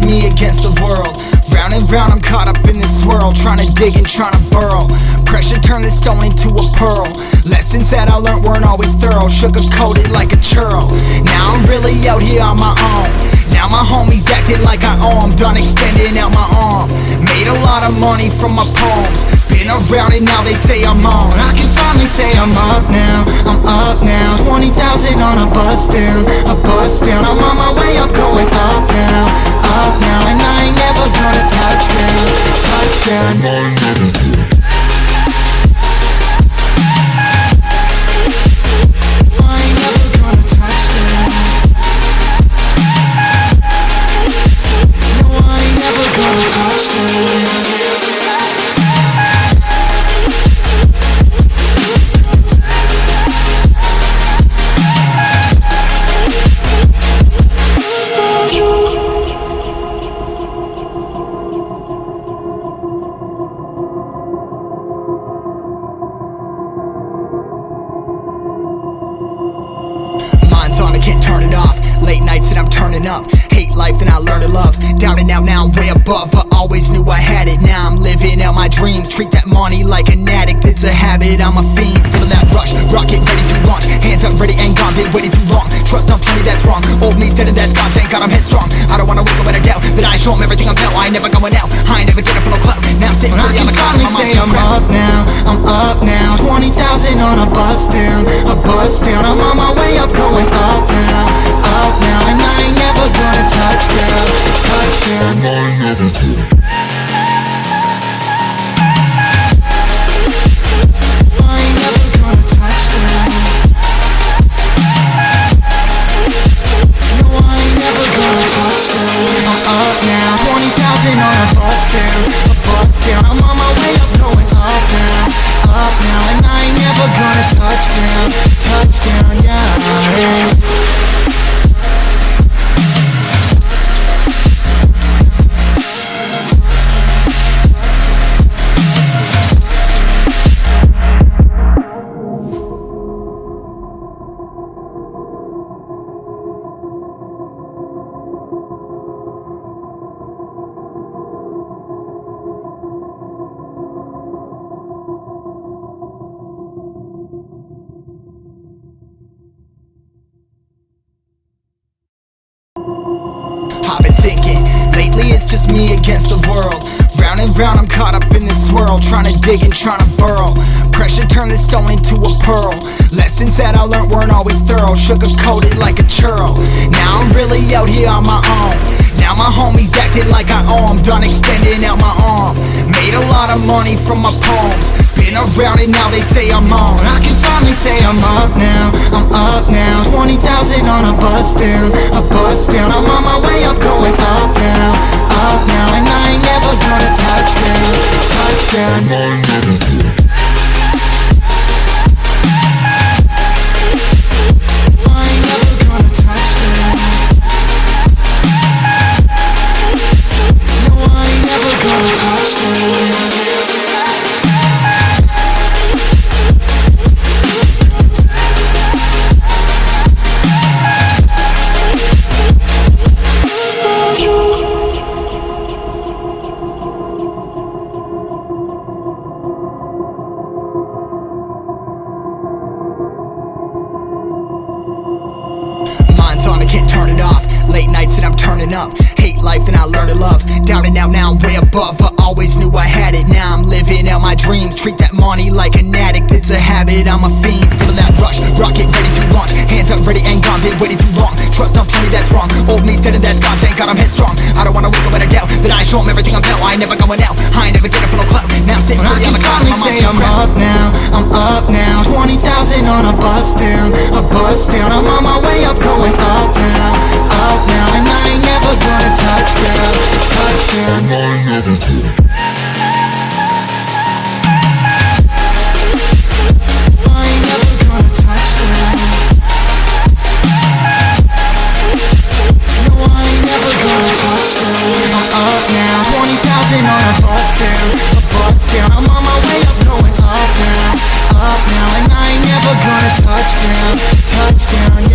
me against the world. Round and round I'm caught up in this swirl, trying to dig and trying to burrow. Pressure turned this stone into a pearl. Lessons that I learned weren't always thorough, sugar-coated like a churl. Now I'm really out here on my own. Now my homies acting like I owe 'em. Done extending out my arm. Made a lot of money from my poems. Been around and now they say I'm on. I can finally say I'm up now. I'm up now. 20,000 on a bus down. A bus down. I'm on my way up, going up now. Up now. And I ain't never gonna touch down. Touchdown. I can't turn it off. Late nights and I'm turning up. Hate life, then I learn to love. Down and out, now I'm way above. I always knew I had it, now I'm living out my dreams. Treat that money like an addict, it's a habit. I'm a fiend, feeling that rush. Rocket ready to launch. Hands up, ready and gone. Been waiting too long. Trust on plenty, that's wrong. Old me's dead and that's gone. Thank God I'm headstrong. I don't wanna wake up with a doubt that I show 'em everything I'm about. I ain't never going out. I ain't never did it for no clout. Now I'm sitting free on the cloud. I can finally say I'm up now. I'm up now. 20,000 on a bus down. A bus down. I'm on my way up, going up now. Up now, and I ain't never gonna touch down. Touchdown. I ain't never gonna. I ain't never gonna touch down. No, I ain't never gonna touch down. I'm up now, 20,000 on a bus down. A bus down, I'm on my way up, going up now. Up now, and I ain't never gonna touch down. Touchdown, yeah. I've been thinking, lately it's just me against the world. Round and round I'm caught up in this swirl, trying to dig and trying to burrow. Pressure turned this stone into a pearl. Lessons that I learned weren't always thorough, sugar-coated like a churl. Now I'm really out here on my own. Now my homies acting like I owe 'em. Done extending out my arm. Made a lot of money from my poems. Been around and now they say I'm on. I can finally say I'm up now. I'm up now. 20,000 on a bus down. A bus down. I'm on my way up, going up now. Up now, and I ain't never gonna touch down. Touchdown. I ain't never gonna. I can't turn it off. Late nights and I'm turning up. Hate life, then I learn to love. Down and out, now I'm way above. I always knew I had it, now I'm living out my dreams. Treat that money like an addict, it's a habit. I'm a fiend, feeling that rush. Rocket ready to launch. Hands up, ready and gone. Been waiting too long. Trust on plenty, that's wrong. Old me's dead and that's gone. Thank God I'm headstrong. I don't wanna wake up with a doubt that I show 'em everything I'm about. I ain't never going out. I ain't never did it for no clout. Now I'm sitting free on the cloud. I can finally say I'm up now. I'm up now. 20,000 on a bus down. A bus down. I'm on my way up, going up now. Up now, and I ain't never gonna touch down. Touchdown. I ain't never gonna. I'm on my way up, going up now, and I ain't never gonna touch down,